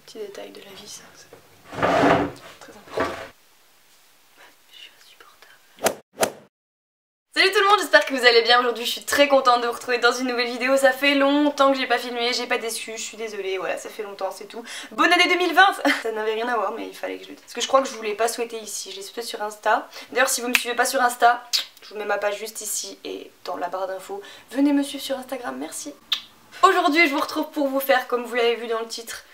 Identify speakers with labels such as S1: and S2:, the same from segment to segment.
S1: Petit détail de la vie, ça. C'est très important. Je suis insupportable. Salut tout le monde, j'espère que vous allez bien. Aujourd'hui je suis très contente de vous retrouver dans une nouvelle vidéo. Ça fait longtemps que j'ai pas filmé, j'ai pas d'excuses, je suis désolée, voilà, ça fait longtemps, c'est tout. Bonne année 2020. Ça n'avait rien à voir mais il fallait que je le dise. Parce que je crois que je vous l'ai pas souhaité ici, je l'ai souhaité sur Insta. D'ailleurs si vous me suivez pas sur Insta, je vous mets ma page juste ici et dans la barre d'infos. Venez me suivre sur Instagram, merci. Aujourd'hui je vous retrouve pour vous faire, comme vous l'avez vu dans le titre,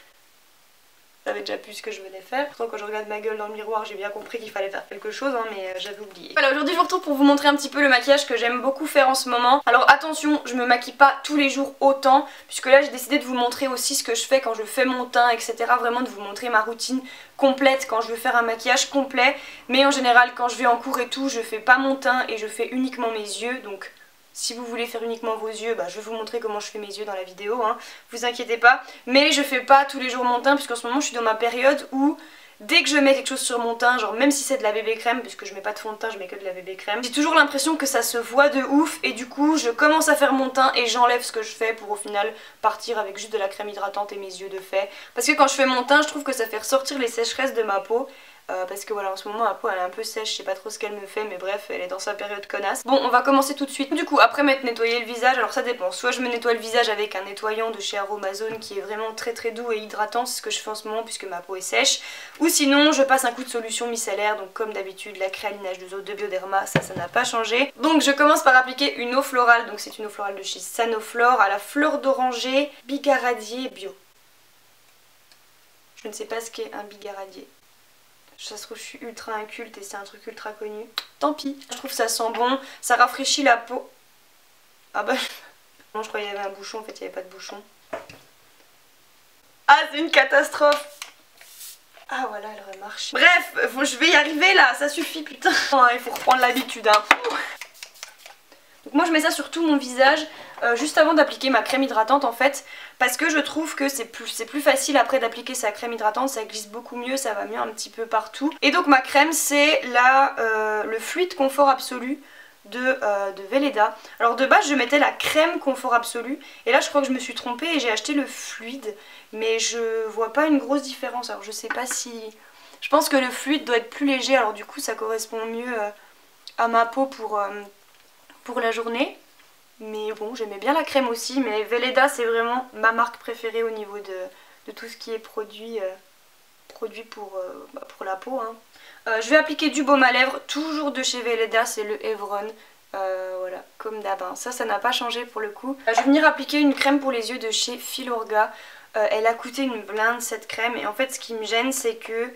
S1: j'avais déjà pu ce que je venais faire. Pourtant quand je regarde ma gueule dans le miroir j'ai bien compris qu'il fallait faire quelque chose hein, mais j'avais oublié. Voilà, aujourd'hui je vous retrouve pour vous montrer un petit peu le maquillage que j'aime beaucoup faire en ce moment. Alors attention, je me maquille pas tous les jours autant, puisque là j'ai décidé de vous montrer aussi ce que je fais quand je fais mon teint, etc. Vraiment de vous montrer ma routine complète quand je veux faire un maquillage complet. Mais en général quand je vais en cours et tout, je fais pas mon teint et je fais uniquement mes yeux, donc... Si vous voulez faire uniquement vos yeux, bah, je vais vous montrer comment je fais mes yeux dans la vidéo, hein. Vous inquiétez pas. Mais je fais pas tous les jours mon teint, puisqu'en ce moment je suis dans ma période où dès que je mets quelque chose sur mon teint, genre même si c'est de la bébé crème, puisque je mets pas de fond de teint, je mets que de la bébé crème, j'ai toujours l'impression que ça se voit de ouf et du coup je commence à faire mon teint et j'enlève ce que je fais pour au final partir avec juste de la crème hydratante et mes yeux de fait. Parce que quand je fais mon teint, je trouve que ça fait ressortir les sécheresses de ma peau. Parce que voilà, en ce moment ma peau elle est un peu sèche, je sais pas trop ce qu'elle me fait mais bref elle est dans sa période connasse. Bon, on va commencer tout de suite. Du coup après m'être nettoyé le visage, alors ça dépend, soit je me nettoie le visage avec un nettoyant de chez Aromazone qui est vraiment très très doux et hydratant, c'est ce que je fais en ce moment puisque ma peau est sèche, ou sinon je passe un coup de solution micellaire, donc comme d'habitude la créaline H2O de Bioderma, ça n'a pas changé. Donc je commence par appliquer une eau florale, donc c'est une eau florale de chez Sanoflore à la fleur d'oranger bigaradier bio. Je ne sais pas ce qu'est un bigaradier. Ça se trouve je suis ultra inculte et c'est un truc ultra connu. Tant pis, je trouve ça sent bon, ça rafraîchit la peau. Ah bah... Non, je croyais qu'il y avait un bouchon, en fait il n'y avait pas de bouchon. Ah c'est une catastrophe. Ah voilà, elle remarche. Bref, je vais y arriver là, ça suffit putain. Il faut reprendre l'habitude hein. Donc moi je mets ça sur tout mon visage juste avant d'appliquer ma crème hydratante en fait, parce que je trouve que c'est plus facile après d'appliquer sa crème hydratante, ça glisse beaucoup mieux, ça va mieux un petit peu partout. Et donc ma crème c'est le fluide confort absolu de Weleda. Alors de base je mettais la crème confort absolu et là je crois que je me suis trompée et j'ai acheté le fluide, mais je vois pas une grosse différence. Alors je sais pas si... Je pense que le fluide doit être plus léger, alors du coup ça correspond mieux à ma peau pour la journée. Mais bon, j'aimais bien la crème aussi, mais Weleda c'est vraiment ma marque préférée au niveau de tout ce qui est produit pour la peau hein. Je vais appliquer du baume à lèvres, toujours de chez Weleda, c'est le Evron. Voilà, comme d'hab, hein. Ça n'a pas changé pour le coup. Je vais venir appliquer une crème pour les yeux de chez Filorga. Elle a coûté une blinde cette crème et en fait ce qui me gêne c'est que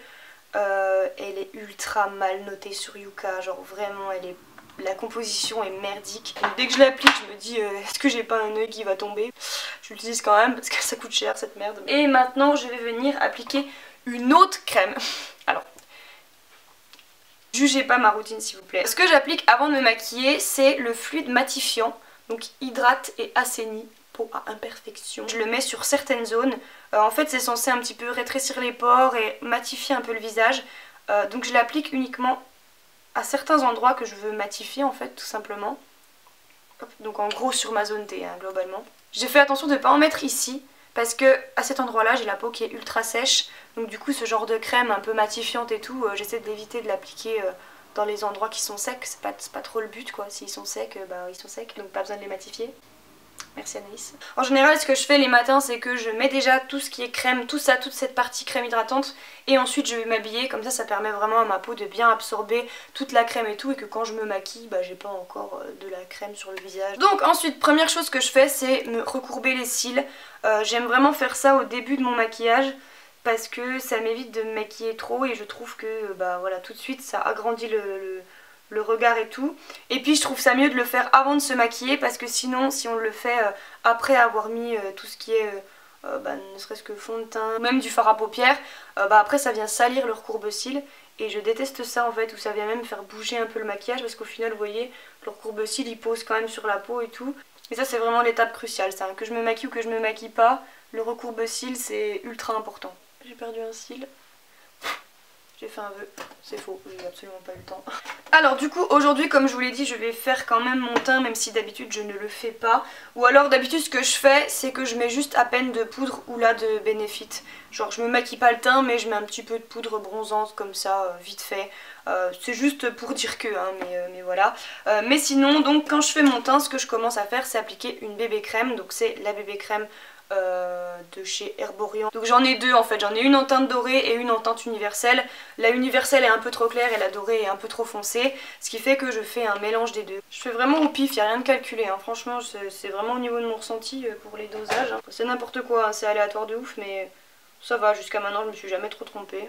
S1: elle est ultra mal notée sur Yuka, genre vraiment la composition est merdique. Donc, dès que je l'applique je me dis est-ce que j'ai pas un œil qui va tomber. Je l'utilise quand même parce que ça coûte cher cette merde. Et maintenant je vais venir appliquer une autre crème. Alors jugez pas ma routine s'il vous plaît. Ce que j'applique avant de me maquiller c'est le fluide matifiant, donc hydrate et assainit peau à imperfection. Je le mets sur certaines zones, en fait c'est censé un petit peu rétrécir les pores et matifier un peu le visage, donc je l'applique uniquement à certains endroits que je veux matifier en fait tout simplement. Hop, donc en gros sur ma zone T hein, globalement. J'ai fait attention de ne pas en mettre ici parce que à cet endroit là j'ai la peau qui est ultra sèche, donc du coup ce genre de crème un peu matifiante et tout, j'essaie d'éviter de l'appliquer dans les endroits qui sont secs, c'est pas trop le but quoi, s'ils sont secs, bah ils sont secs donc pas besoin de les matifier. Merci Anaïs. En général ce que je fais les matins c'est que je mets déjà tout ce qui est crème, tout ça, toute cette partie crème hydratante et ensuite je vais m'habiller, comme ça permet vraiment à ma peau de bien absorber toute la crème et tout et que quand je me maquille bah j'ai pas encore de la crème sur le visage. Donc ensuite première chose que je fais c'est me recourber les cils. J'aime vraiment faire ça au début de mon maquillage parce que ça m'évite de me maquiller trop et je trouve que bah voilà tout de suite ça agrandit le regard et tout. Et puis je trouve ça mieux de le faire avant de se maquiller parce que sinon si on le fait après avoir mis tout ce qui est ne serait-ce que fond de teint, même du fard à paupières, après ça vient salir le recourbe-cils et je déteste ça en fait, où ça vient même faire bouger un peu le maquillage parce qu'au final vous voyez le recourbe-cils il pose quand même sur la peau et tout. Et ça c'est vraiment l'étape cruciale, ça, que je me maquille ou que je me maquille pas, le recourbe-cils c'est ultra important. J'ai perdu un cil. J'ai fait un vœu, c'est faux, j'ai absolument pas eu le temps. Alors du coup aujourd'hui comme je vous l'ai dit je vais faire quand même mon teint même si d'habitude je ne le fais pas. Ou alors d'habitude ce que je fais c'est que je mets juste à peine de poudre ou là de Benefit. Genre je me maquille pas le teint mais je mets un petit peu de poudre bronzante comme ça vite fait. C'est juste pour dire que hein, mais voilà. Mais sinon donc quand je fais mon teint ce que je commence à faire c'est appliquer une bébé crème. Donc c'est la bébé crème de chez Herborian. Donc j'en ai deux en fait, j'en ai une en teinte dorée et une en teinte universelle. La universelle est un peu trop claire et la dorée est un peu trop foncée, ce qui fait que je fais un mélange des deux. Je fais vraiment au pif, il n'y a rien de calculé, hein. Franchement c'est vraiment au niveau de mon ressenti pour les dosages. Hein. C'est n'importe quoi, hein. C'est aléatoire de ouf mais ça va, jusqu'à maintenant je me suis jamais trop trompée.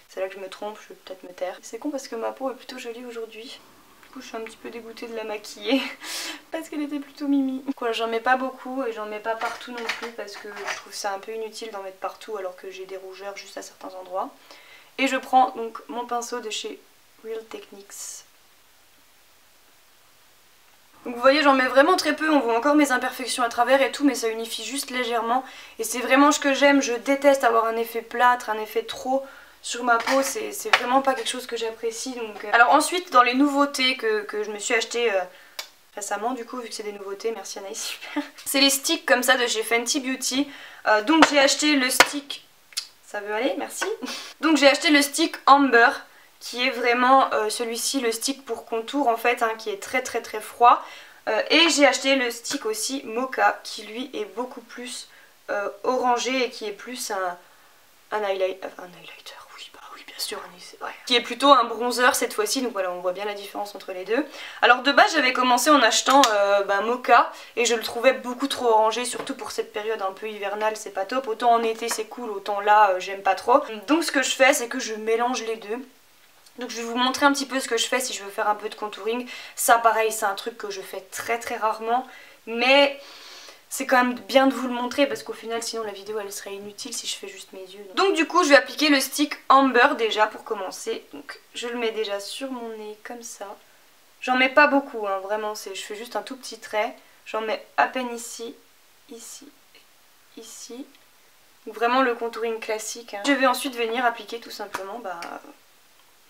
S1: C'est là que je me trompe, je vais peut-être me taire. C'est con parce que ma peau est plutôt jolie aujourd'hui. Du coup je suis un petit peu dégoûtée de la maquiller parce qu'elle était plutôt mimi. Voilà, j'en mets pas beaucoup et j'en mets pas partout non plus parce que je trouve ça un peu inutile d'en mettre partout alors que j'ai des rougeurs juste à certains endroits. Et je prends donc mon pinceau de chez Real Techniques. Donc vous voyez j'en mets vraiment très peu, on voit encore mes imperfections à travers et tout mais ça unifie juste légèrement. Et c'est vraiment ce que j'aime, je déteste avoir un effet plâtre, un effet trop sur ma peau, c'est vraiment pas quelque chose que j'apprécie. Donc alors ensuite dans les nouveautés que je me suis acheté récemment du coup vu que c'est des nouveautés, merci Anaïs, super. C'est les sticks comme ça de chez Fenty Beauty. Donc j'ai acheté le stick, ça veut aller, merci. Donc j'ai acheté le stick Amber qui est vraiment celui-ci, le stick pour contour en fait, hein, qui est très froid. Et j'ai acheté le stick aussi Mocha qui lui est beaucoup plus orangé et qui est plus un highlighter. Oui, bien sûr, c'est vrai. Qui est plutôt un bronzer cette fois-ci, donc voilà, on voit bien la différence entre les deux. Alors de base, j'avais commencé en achetant Mocha, et je le trouvais beaucoup trop orangé, surtout pour cette période un peu hivernale, c'est pas top. Autant en été c'est cool, autant là, j'aime pas trop. Donc ce que je fais, c'est que je mélange les deux. Donc je vais vous montrer un petit peu ce que je fais si je veux faire un peu de contouring. Ça pareil, c'est un truc que je fais très rarement, mais c'est quand même bien de vous le montrer parce qu'au final sinon la vidéo elle serait inutile si je fais juste mes yeux. Donc du coup je vais appliquer le stick Amber déjà pour commencer. Donc je le mets déjà sur mon nez comme ça. J'en mets pas beaucoup hein, vraiment, je fais juste un tout petit trait. J'en mets à peine ici, ici, ici. Donc vraiment le contouring classique. Hein. Je vais ensuite venir appliquer tout simplement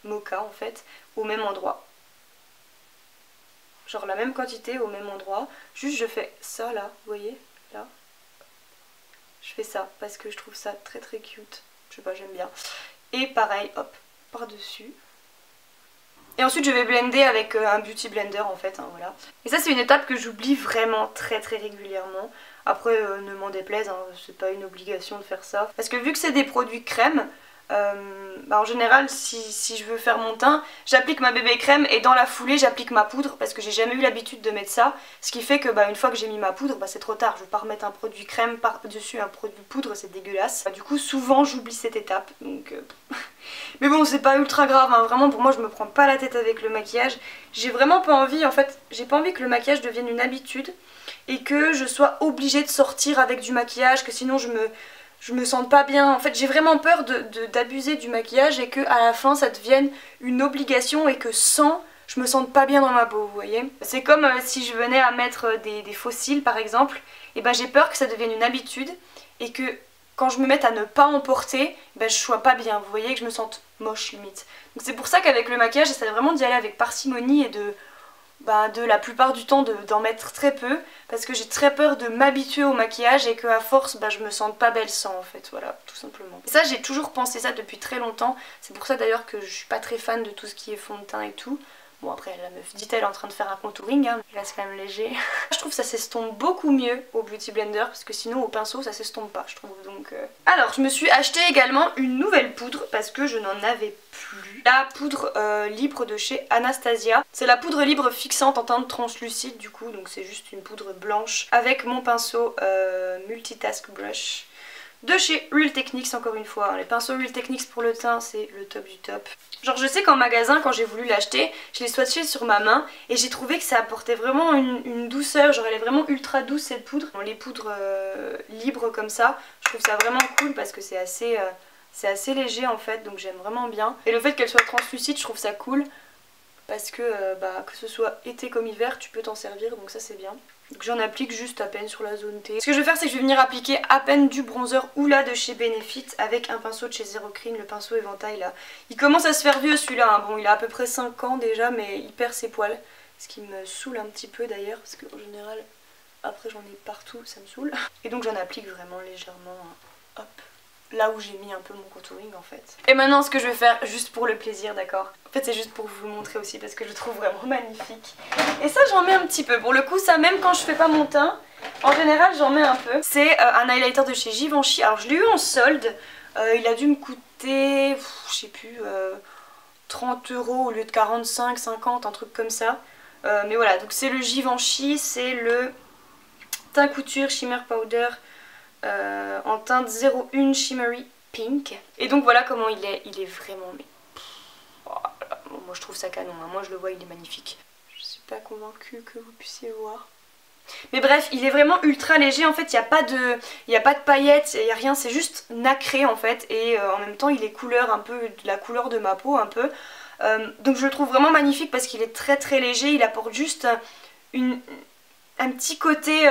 S1: Mocha en fait au même endroit. Genre la même quantité au même endroit. Juste je fais ça là, vous voyez, là. Je fais ça parce que je trouve ça très cute. Je sais pas, j'aime bien. Et pareil, hop, par-dessus. Et ensuite je vais blender avec un beauty blender en fait, hein, voilà. Et ça c'est une étape que j'oublie vraiment très régulièrement. Après ne m'en déplaise, hein, c'est pas une obligation de faire ça. Parce que vu que c'est des produits crème, en général si je veux faire mon teint j'applique ma bébé crème et dans la foulée j'applique ma poudre parce que j'ai jamais eu l'habitude de mettre ça, ce qui fait que une fois que j'ai mis ma poudre c'est trop tard, je vais pas remettre un produit crème par dessus un produit poudre, c'est dégueulasse. Du coup souvent j'oublie cette étape donc mais bon c'est pas ultra grave hein. Vraiment pour moi je me prends pas la tête avec le maquillage, j'ai vraiment pas envie en fait, j'ai pas envie que le maquillage devienne une habitude et que je sois obligée de sortir avec du maquillage, que sinon je me sente pas bien. En fait j'ai vraiment peur d'abuser du maquillage et que à la fin ça devienne une obligation et que sans je me sente pas bien dans ma peau, vous voyez. C'est comme si je venais à mettre des faux cils par exemple, et j'ai peur que ça devienne une habitude et que quand je me mette à ne pas en porter, je sois pas bien, vous voyez, que je me sente moche limite. Donc c'est pour ça qu'avec le maquillage j'essaie vraiment d'y aller avec parcimonie et de la plupart du temps d'en mettre très peu parce que j'ai très peur de m'habituer au maquillage et que à force je me sente pas belle sans en fait, voilà, tout simplement. Et ça j'ai toujours pensé ça depuis très longtemps, c'est pour ça d'ailleurs que je suis pas très fan de tout ce qui est fond de teint et tout. Bon après la meuf dit-elle en train de faire un contouring, hein, là c'est quand même léger. Je trouve que ça s'estompe beaucoup mieux au Beauty Blender parce que sinon au pinceau ça s'estompe pas je trouve donc... Alors je me suis acheté également une nouvelle poudre parce que je n'en avais plus. La poudre libre de chez Anastasia. C'est la poudre libre fixante en teinte translucide du coup, donc c'est juste une poudre blanche avec mon pinceau Multitask Brush. De chez Real Techniques encore une fois, les pinceaux Real Techniques pour le teint c'est le top du top. Genre je sais qu'en magasin quand j'ai voulu l'acheter, je l'ai swatché sur ma main et j'ai trouvé que ça apportait vraiment une douceur, genre elle est vraiment ultra douce cette poudre. Les poudres libres comme ça, je trouve ça vraiment cool parce que c'est assez léger en fait, donc j'aime vraiment bien. Et le fait qu'elle soit translucide je trouve ça cool parce que que ce soit été comme hiver tu peux t'en servir, donc ça c'est bien. Donc j'en applique juste à peine sur la zone T. Ce que je vais faire, c'est que je vais venir appliquer à peine du bronzer Hoola de chez Benefit avec un pinceau de chez Zero Cream, le pinceau éventail là. Il commence à se faire vieux celui-là, hein. Bon il a à peu près 5 ans déjà, mais il perd ses poils. Ce qui me saoule un petit peu d'ailleurs, parce qu'en général, après j'en ai partout, ça me saoule. Et donc j'en applique vraiment légèrement, hop, là où j'ai mis un peu mon contouring en fait. Et maintenant ce que je vais faire, juste pour le plaisir, d'accord? En fait c'est juste pour vous le montrer aussi parce que je le trouve vraiment magnifique. Et ça j'en mets un petit peu, pour le coup ça même quand je fais pas mon teint, en général j'en mets un peu. C'est un highlighter de chez Givenchy, alors je l'ai eu en solde, il a dû me coûter, je sais plus, 30 € au lieu de 45, 50, un truc comme ça. Mais voilà, donc c'est le Givenchy, c'est le teint couture Shimmer Powder en teinte 01 Shimmery Pink. Et donc voilà comment il est vraiment, mais voilà. Moi je trouve ça canon, hein. Moi je le vois, il est magnifique. Je suis pas convaincue que vous puissiez voir. Mais bref, il est vraiment ultra léger, en fait il n'y a pas de paillettes, il n'y a rien, c'est juste nacré en fait. Et en même temps il est couleur un peu, de la couleur de ma peau un peu. Donc je le trouve vraiment magnifique parce qu'il est très très léger, il apporte juste un petit côté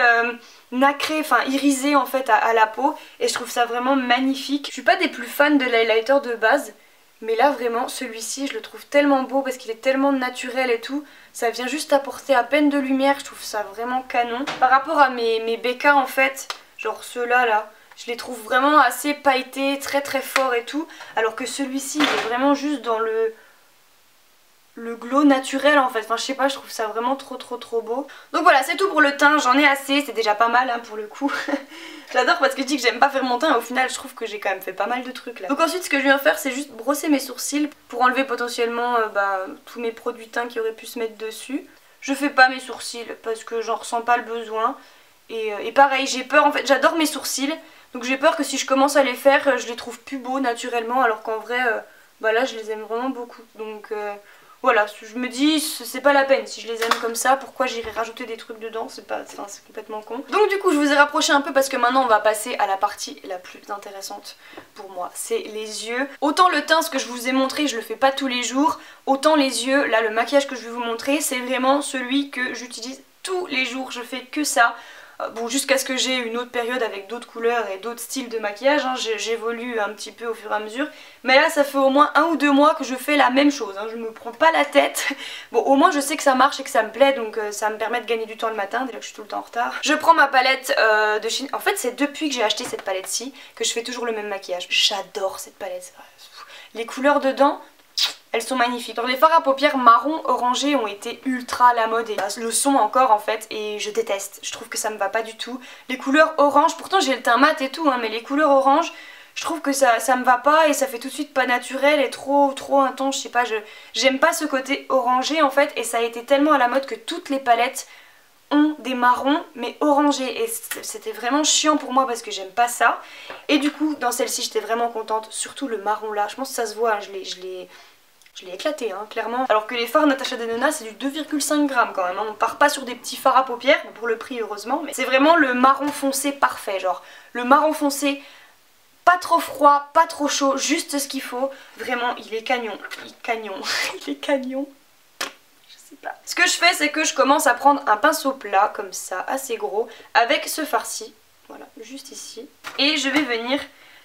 S1: nacré, enfin irisé en fait à la peau. Et je trouve ça vraiment magnifique. Je suis pas des plus fans de l'highlighter de base, mais là vraiment celui-ci je le trouve tellement beau parce qu'il est tellement naturel et tout. Ça vient juste apporter à peine de lumière, je trouve ça vraiment canon. Par rapport à mes BK en fait, genre ceux-là là, je les trouve vraiment assez pailletés, très très forts et tout. Alors que celui-ci il est vraiment juste dans le glow naturel en fait, enfin je sais pas, je trouve ça vraiment trop beau. Donc voilà, c'est tout pour le teint, j'en ai assez, c'est déjà pas mal hein, pour le coup. J'adore parce que je dis que j'aime pas faire mon teint et au final je trouve que j'ai quand même fait pas mal de trucs là. Donc ensuite ce que je viens faire c'est juste brosser mes sourcils pour enlever potentiellement tous mes produits teint qui auraient pu se mettre dessus. Je fais pas mes sourcils parce que j'en ressens pas le besoin. Et pareil, j'ai peur en fait, j'adore mes sourcils, donc j'ai peur que si je commence à les faire, je les trouve plus beaux naturellement alors qu'en vrai, là je les aime vraiment beaucoup. Donc voilà, je me dis c'est pas la peine, si je les aime comme ça, pourquoi j'irai rajouter des trucs dedans, c'est complètement con. Donc du coup je vous ai rapproché un peu parce que maintenant on va passer à la partie la plus intéressante pour moi, c'est les yeux. Autant le teint, ce que je vous ai montré, je le fais pas tous les jours, autant les yeux, là le maquillage que je vais vous montrer, c'est vraiment celui que j'utilise tous les jours, je fais que ça. Bon, jusqu'à ce que j'ai une autre période avec d'autres couleurs et d'autres styles de maquillage, hein, j'évolue un petit peu au fur et à mesure. Mais là ça fait au moins 1 ou 2 mois que je fais la même chose, hein, je me prends pas la tête. Bon, au moins je sais que ça marche et que ça me plaît, donc ça me permet de gagner du temps le matin, déjà que je suis tout le temps en retard. Je prends ma palette de Chine. En fait c'est depuis que j'ai acheté cette palette-ci que je fais toujours le même maquillage. J'adore cette palette. Les couleurs dedans, elles sont magnifiques. Alors les fards à paupières marron orangé ont été ultra à la mode et le sont encore en fait, et je déteste. Je trouve que ça me va pas du tout. Les couleurs orange, pourtant j'ai le teint mat et tout hein, mais les couleurs orange, je trouve que ça me va pas et ça fait tout de suite pas naturel et trop intense, je sais pas, j'aime pas ce côté orangé en fait, et ça a été tellement à la mode que toutes les palettes ont des marrons mais orangés, et c'était vraiment chiant pour moi parce que j'aime pas ça. Et du coup dans celle-ci j'étais vraiment contente, surtout le marron là, je pense que ça se voit, hein, je l'ai éclaté hein, clairement. Alors que les fards Natasha Denona c'est du 2,5 g quand même, hein. On part pas sur des petits fards à paupières, pour le prix heureusement, mais c'est vraiment le marron foncé parfait, genre le marron foncé, pas trop froid, pas trop chaud, juste ce qu'il faut. Vraiment il est cagnon, il est cagnon. Ce que je fais c'est que je commence à prendre un pinceau plat comme ça, assez gros, avec ce fard-ci, voilà, juste ici, et je vais venir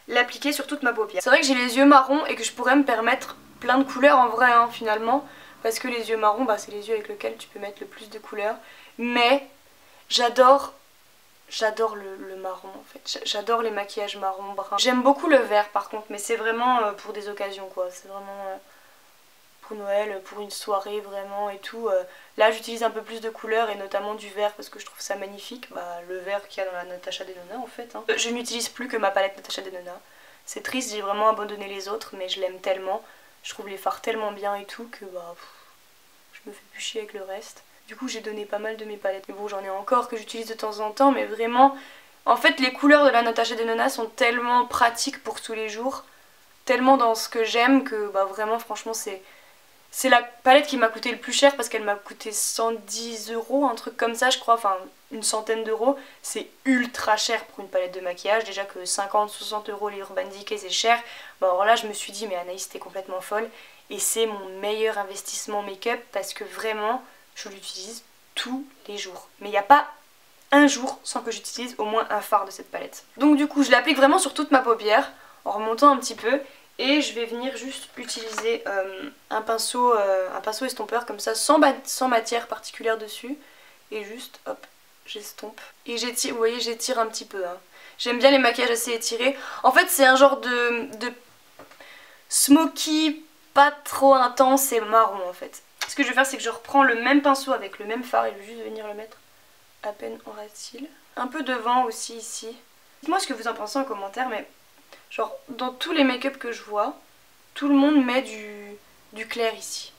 S1: l'appliquer sur toute ma paupière. C'est vrai que j'ai les yeux marrons et que je pourrais me permettre plein de couleurs en vrai hein, finalement, parce que les yeux marrons c'est les yeux avec lesquels tu peux mettre le plus de couleurs, mais j'adore le marron en fait, j'adore les maquillages marron, brun. J'aime beaucoup le vert par contre, mais c'est vraiment pour des occasions quoi, c'est vraiment pour Noël, pour une soirée vraiment et tout. Là j'utilise un peu plus de couleurs et notamment du vert parce que je trouve ça magnifique, le vert qu'il y a dans la Natasha Denona en fait hein. Je n'utilise plus que ma palette Natasha Denona, c'est triste, j'ai vraiment abandonné les autres mais je l'aime tellement, je trouve les fards tellement bien et tout que je me fais plus chier avec le reste. Du coup j'ai donné pas mal de mes palettes, mais bon j'en ai encore que j'utilise de temps en temps, mais vraiment en fait les couleurs de la Natasha Denona sont tellement pratiques pour tous les jours, tellement dans ce que j'aime que vraiment franchement c'est la palette qui m'a coûté le plus cher parce qu'elle m'a coûté 110 €, un truc comme ça je crois, enfin une centaine d'euros. C'est ultra cher pour une palette de maquillage, déjà que 50-60 € les Urban Decay c'est cher. Alors là je me suis dit mais Anaïs t'es complètement folle, et c'est mon meilleur investissement make-up parce que vraiment je l'utilise tous les jours. Mais il n'y a pas un jour sans que j'utilise au moins un fard de cette palette. Donc du coup je l'applique vraiment sur toute ma paupière en remontant un petit peu et je vais venir juste utiliser un pinceau estompeur comme ça sans matière particulière dessus et juste hop j'estompe et j'étire, vous voyez j'étire un petit peu hein. J'aime bien les maquillages assez étirés. En fait c'est un genre de smoky pas trop intense et marron en fait. Ce que je vais faire c'est que je reprends le même pinceau avec le même fard et je vais juste venir le mettre à peine en ras de cils. Un peu devant aussi ici. Dites-moi ce que vous en pensez en commentaire mais genre dans tous les make-up que je vois, tout le monde met du clair ici.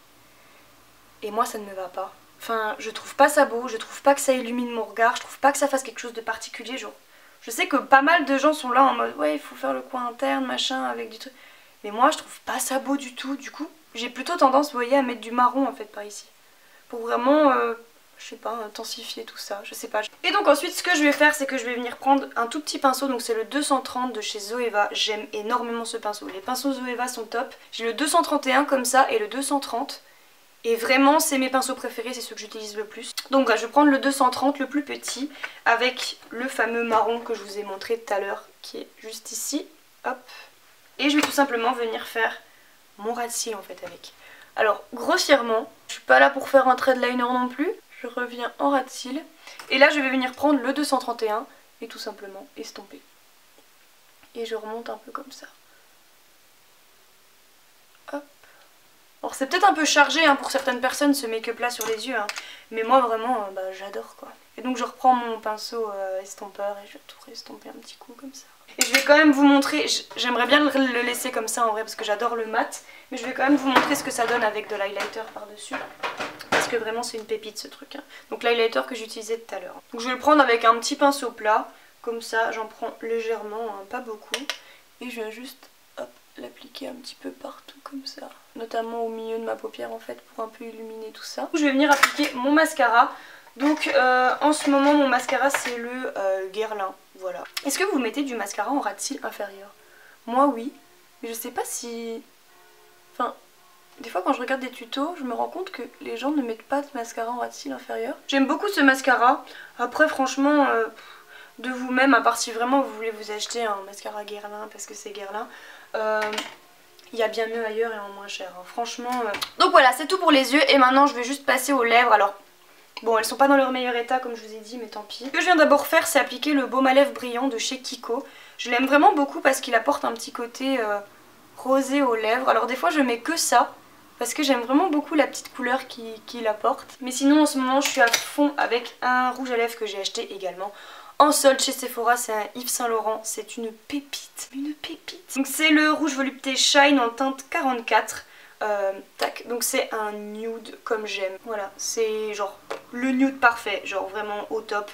S1: Et moi ça ne me va pas. Enfin je trouve pas ça beau, je trouve pas que ça illumine mon regard, je trouve pas que ça fasse quelque chose de particulier. Genre, je sais que pas mal de gens sont là en mode ouais il faut faire le coin interne machin avec du truc. Mais moi je trouve pas ça beau du tout. Du coup j'ai plutôt tendance vous voyez à mettre du marron en fait par ici. Pour vraiment je sais pas intensifier tout ça, je sais pas. Et donc ensuite ce que je vais faire c'est que je vais venir prendre un tout petit pinceau. Donc c'est le 230 de chez Zoeva. J'aime énormément ce pinceau. Les pinceaux Zoeva sont top. J'ai le 231 comme ça et le 230. Et vraiment c'est mes pinceaux préférés, c'est ceux que j'utilise le plus. Donc je vais prendre le 230, le plus petit, avec le fameux marron que je vous ai montré tout à l'heure, qui est juste ici. Hop. Et je vais tout simplement venir faire mon ras de cils en fait avec. Alors grossièrement, je suis pas là pour faire un trait de liner non plus. Je reviens en ras de cils. Et là je vais venir prendre le 231 et tout simplement estomper. Et je remonte un peu comme ça. Hop. Alors c'est peut-être un peu chargé hein, pour certaines personnes ce make-up là sur les yeux, hein, mais moi vraiment j'adore quoi. Et donc je reprends mon pinceau estompeur et je vais tout estomper un petit coup comme ça. Et je vais quand même vous montrer, j'aimerais bien le laisser comme ça en vrai parce que j'adore le mat, mais je vais quand même vous montrer ce que ça donne avec de l'highlighter par dessus. Parce que vraiment c'est une pépite ce truc. Hein. Donc l'highlighter que j'utilisais tout à l'heure. Donc je vais le prendre avec un petit pinceau plat, comme ça j'en prends légèrement, hein, pas beaucoup. Et je viens juste l'appliquer un petit peu partout comme ça, notamment au milieu de ma paupière en fait pour un peu illuminer tout ça. Je vais venir appliquer mon mascara. Donc en ce moment mon mascara c'est le Guerlain, voilà. Est-ce que vous mettez du mascara en ras de cils inférieur? Moi oui, mais je sais pas si... Enfin, des fois quand je regarde des tutos je me rends compte que les gens ne mettent pas de mascara en ras de cils inférieur. J'aime beaucoup ce mascara, après franchement... de vous-même, à part si vraiment vous voulez vous acheter un mascara Guerlain parce que c'est Guerlain, il y a bien mieux ailleurs et en moins cher, hein. Franchement. Donc voilà, c'est tout pour les yeux et maintenant je vais juste passer aux lèvres. Alors bon, elles sont pas dans leur meilleur état comme je vous ai dit, mais tant pis. Ce que je viens d'abord faire c'est appliquer le baume à lèvres brillant de chez Kiko. Je l'aime vraiment beaucoup parce qu'il apporte un petit côté rosé aux lèvres. Alors des fois je mets que ça parce que j'aime vraiment beaucoup la petite couleur qu'il apporte. Mais sinon en ce moment je suis à fond avec un rouge à lèvres que j'ai acheté également en solde chez Sephora, c'est un Yves Saint Laurent, c'est une pépite, une pépite. Donc c'est le rouge volupté Shine en teinte 44, tac, donc c'est un nude comme j'aime, voilà, c'est genre le nude parfait, genre vraiment au top,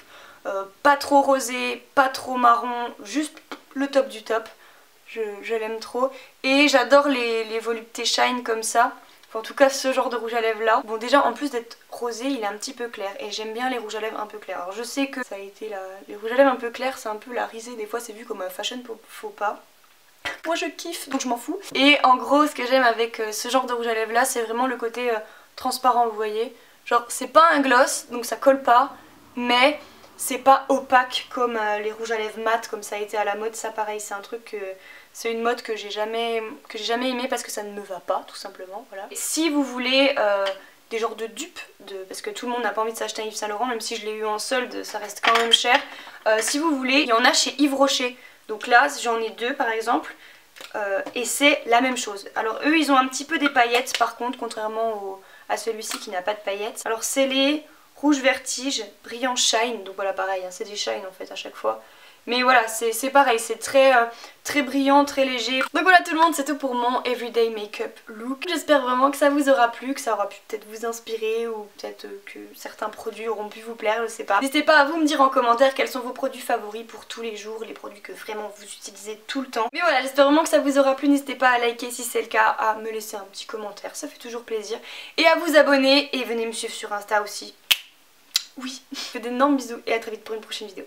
S1: pas trop rosé, pas trop marron, juste le top du top, je l'aime trop. Et j'adore les voluptés Shine comme ça. En tout cas ce genre de rouge à lèvres là. Bon déjà en plus d'être rosé il est un petit peu clair. Et j'aime bien les rouges à lèvres un peu clairs. Alors je sais que ça a été les rouges à lèvres un peu clairs c'est un peu la risée. Des fois c'est vu comme un fashion faux pas. Moi je kiffe donc je m'en fous. Et en gros ce que j'aime avec ce genre de rouge à lèvres là c'est vraiment le côté transparent vous voyez. Genre c'est pas un gloss donc ça colle pas. Mais c'est pas opaque comme les rouges à lèvres mat comme ça a été à la mode. Ça pareil c'est un truc c'est une mode que j'ai jamais aimé parce que ça ne me va pas tout simplement, voilà. Et si vous voulez des genres de dupes, parce que tout le monde n'a pas envie de s'acheter un Yves Saint Laurent, même si je l'ai eu en solde ça reste quand même cher. Si vous voulez, il y en a chez Yves Rocher. Donc là j'en ai deux par exemple et c'est la même chose. Alors eux ils ont un petit peu des paillettes par contre contrairement à celui-ci qui n'a pas de paillettes. Alors c'est les rouge vertige brillant shine, donc voilà pareil hein, c'est des shine en fait à chaque fois. Mais voilà, c'est pareil, c'est très brillant, très léger. Donc voilà tout le monde, c'est tout pour mon everyday makeup look. J'espère vraiment que ça vous aura plu, que ça aura pu peut-être vous inspirer ou peut-être que certains produits auront pu vous plaire, je sais pas. N'hésitez pas à vous me dire en commentaire quels sont vos produits favoris pour tous les jours, les produits que vraiment vous utilisez tout le temps. Mais voilà, j'espère vraiment que ça vous aura plu, n'hésitez pas à liker si c'est le cas, à me laisser un petit commentaire, ça fait toujours plaisir. Et à vous abonner et venez me suivre sur Insta aussi. Oui, je vous fais d'énormes bisous et à très vite pour une prochaine vidéo.